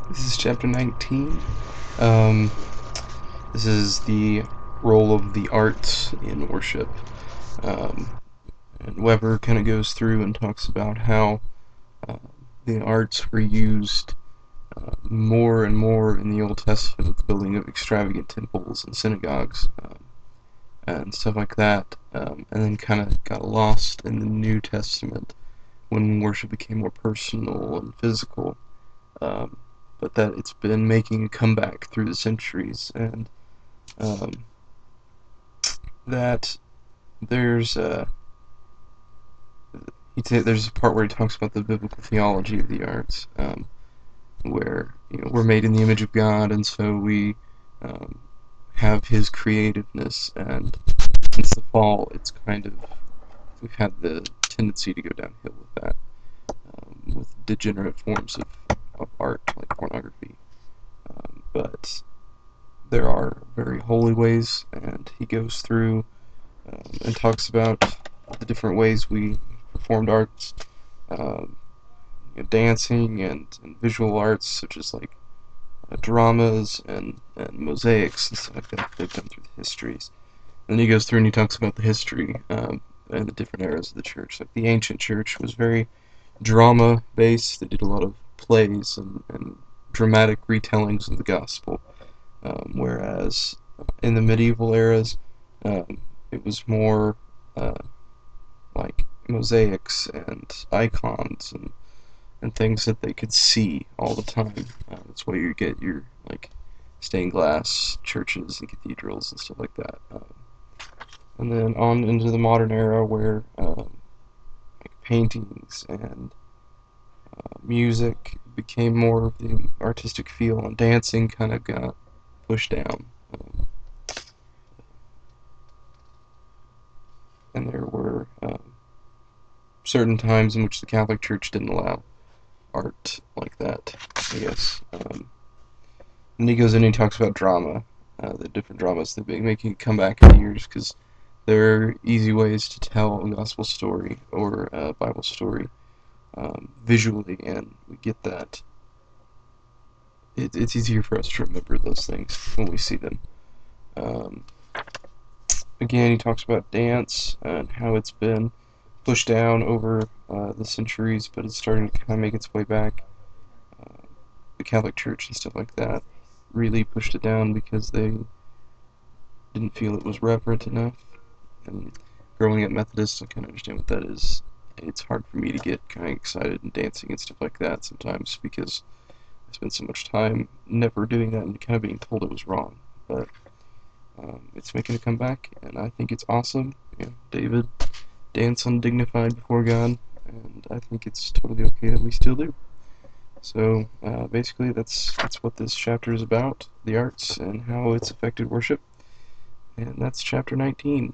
This is chapter 19. Um, this is the role of the arts in worship. Um, and Weber kind of goes through and talks about how uh, the arts were used more and more in the Old Testament with the building of extravagant temples and synagogues and stuff like that, and then kind of got lost in the New Testament when worship became more personal and physical. Um, but that it's been making a comeback through the centuries, and um, that there's there's a part where he talks about the biblical theology of the arts, where we're made in the image of God, and so we um, have His creativeness, and since the fall, it's kind of we've had the tendency to go downhill with that, with degenerate forms of art like pornography, but there are very holy ways, and he goes through and talks about the different ways we performed arts, um, dancing and visual arts, such as like dramas and mosaics and stuff like that they've done through the histories. And then he goes through and he talks about the history and the different eras of the church. Like the ancient church was very drama based. They did a lot of plays and dramatic retellings of the gospel, whereas in the medieval eras, it was more uh, like mosaics and icons and things that they could see all the time. That's why you get your like stained glass churches and cathedrals and stuff like that. And then on into the modern era where like paintings and music became more of the artistic feel, and dancing kind of got pushed down. And there were certain times in which the Catholic Church didn't allow art like that, I guess. And he goes in and he talks about drama, the different dramas that have been making a comeback in the years, because there are easy ways to tell a gospel story or a Bible story visually, and we get that. It's easier for us to remember those things when we see them. Um, Again, he talks about dance and how it's been pushed down over the centuries, but it's starting to kind of make its way back. Uh, the Catholic Church and stuff like that really pushed it down because they didn't feel it was reverent enough. And growing up Methodist, I kind of understand what that is. It's hard for me to get kind of excited and dancing and stuff like that sometimes because I spent so much time never doing that and kind of being told it was wrong. But it's making a comeback, and I think it's awesome. David danced undignified before God, and I think it's totally okay that we still do. So basically, that's what this chapter is about: the arts and how it's affected worship, and that's chapter 19.